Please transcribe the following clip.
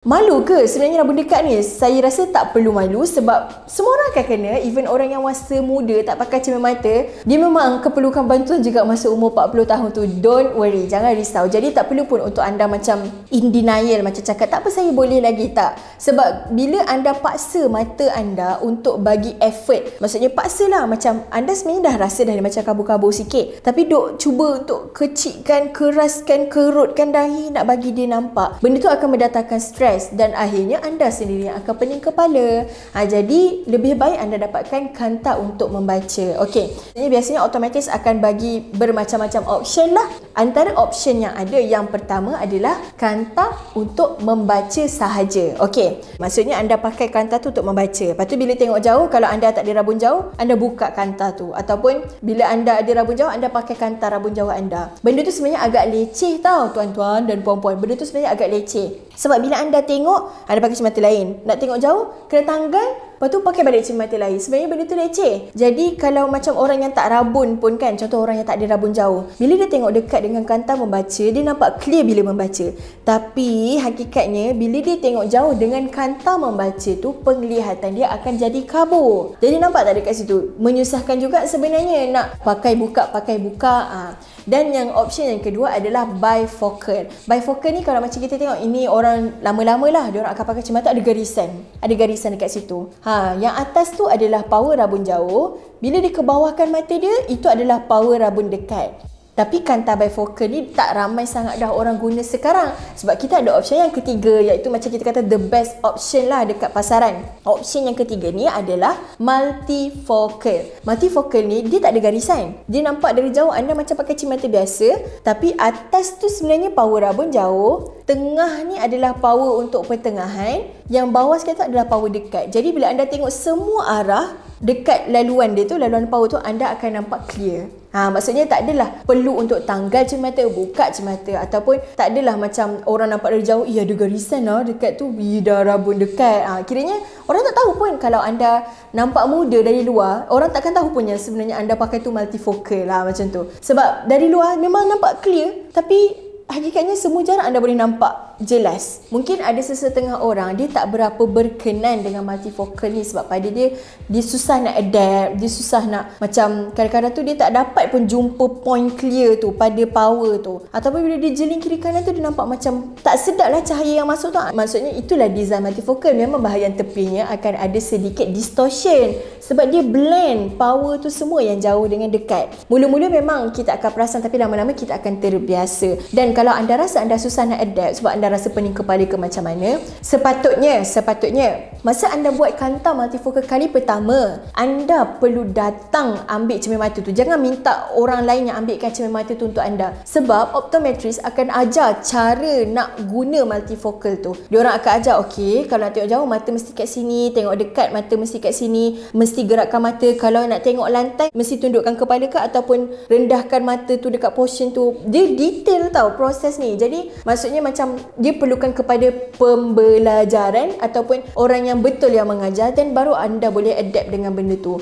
Malu ke sebenarnya rambut dekat ni? Saya rasa tak perlu malu sebab semua orang akan kena. Even orang yang masa muda tak pakai cermin mata, dia memang keperlukan bantuan juga masa umur 40 tahun tu. Don't worry, jangan risau. Jadi tak perlu pun untuk anda macam in denial, macam cakap tak apa saya boleh lagi, tak. Sebab bila anda paksa mata anda untuk bagi effort, maksudnya paksalah, macam anda sebenarnya dah rasa dah macam kabur-kabur sikit, tapi duk cuba untuk kecikkan, keraskan, kerutkan dahi nak bagi dia nampak. Benda tu akan mendatangkan stres dan akhirnya anda sendiri yang akan pening kepala. Jadi lebih baik anda dapatkan kanta untuk membaca. Okey, ini biasanya otomatis akan bagi bermacam-macam option lah. Antara option yang ada, yang pertama adalah kanta untuk membaca sahaja. Okey, maksudnya anda pakai kanta tu untuk membaca. Lepas tu bila tengok jauh, kalau anda tak ada rabun jauh, anda buka kanta tu. Ataupun bila anda ada rabun jauh, anda pakai kanta rabun jauh anda. Benda tu sebenarnya agak leceh tau tuan-tuan dan puan-puan. Benda tu sebenarnya agak leceh. Sebab bila anda tengok, anda pakai cermin mata lain. Nak tengok jauh, kena tanggal, lepas tu pakai balik cermin mata lain. Sebenarnya benda tu leceh. Jadi kalau macam orang yang tak rabun pun kan, contoh orang yang tak ada rabun jauh, bila dia tengok dekat dengan kanta membaca, dia nampak clear bila membaca. Tapi hakikatnya bila dia tengok jauh dengan kanta membaca tu, penglihatan dia akan jadi kabur. Jadi nampak tak dekat situ? Menyusahkan juga sebenarnya nak pakai buka. Dan yang option yang kedua adalah bifocal. Bifocal ni kalau macam kita tengok, ini orang lama-lama lah, dia orang akan pakai cermin mata ada garisan. Ada garisan dekat situ. Yang atas tu adalah power rabun jauh. Bila dia ke bawahkan mata dia, itu adalah power rabun dekat. Tapi kanta bifocal ni tak ramai sangat dah orang guna sekarang. Sebab kita ada option yang ketiga, iaitu macam kita kata the best option lah dekat pasaran. Option yang ketiga ni adalah multifocal. Multifocal ni dia tak ada garisan. Dia nampak dari jauh anda macam pakai cermin mata biasa, tapi atas tu sebenarnya power rabun jauh, tengah ni adalah power untuk pertengahan, yang bawah sekali tu adalah power dekat. Jadi bila anda tengok semua arah dekat laluan dia tu, laluan power tu, anda akan nampak clear. Maksudnya tak adalah perlu untuk tanggal cermin mata, buka cermin mata, ataupun tak adalah macam orang nampak dari jauh, ada garisan lah dekat tu, dah rabun dekat. Kiranya orang tak tahu pun. Kalau anda nampak muda dari luar, orang takkan tahu pun yang sebenarnya anda pakai tu multifocal lah macam tu. Sebab dari luar memang nampak clear, tapi hakikatnya semua jarak anda boleh nampak jelas. Mungkin ada sesetengah orang dia tak berapa berkenan dengan multifocal ni sebab pada dia susah nak adapt, dia susah nak, macam kadang-kadang tu dia tak dapat pun jumpa point clear tu pada power tu. Ataupun bila dia jeling kiri kanan tu, dia nampak macam tak sedap lah cahaya yang masuk tu. Maksudnya itulah design multifocal. Memang bahagian tepinya akan ada sedikit distortion sebab dia blend power tu semua yang jauh dengan dekat. Mula-mula memang kita akan perasan, tapi lama-lama kita akan terbiasa. Dan kalau anda rasa anda susah nak adapt sebab anda rasa pening kepala ke macam mana, sepatutnya masa anda buat kanta multifocal kali pertama, anda perlu datang ambil cermin mata tu. Jangan minta orang lain yang ambilkan cermin mata tu untuk anda. Sebab optometris akan ajar cara nak guna multifocal tu. Diorang akan ajar, okey, kalau nak tengok jauh mata mesti kat sini, tengok dekat mata mesti kat sini, mesti gerakkan mata, kalau nak tengok lantai mesti tundukkan kepala ke ataupun rendahkan mata tu dekat portion tu. Dia detail tau proses ni. Jadi maksudnya macam dia perlukan kepada pembelajaran ataupun orang yang betul yang mengajar, dan baru anda boleh adapt dengan benda tu.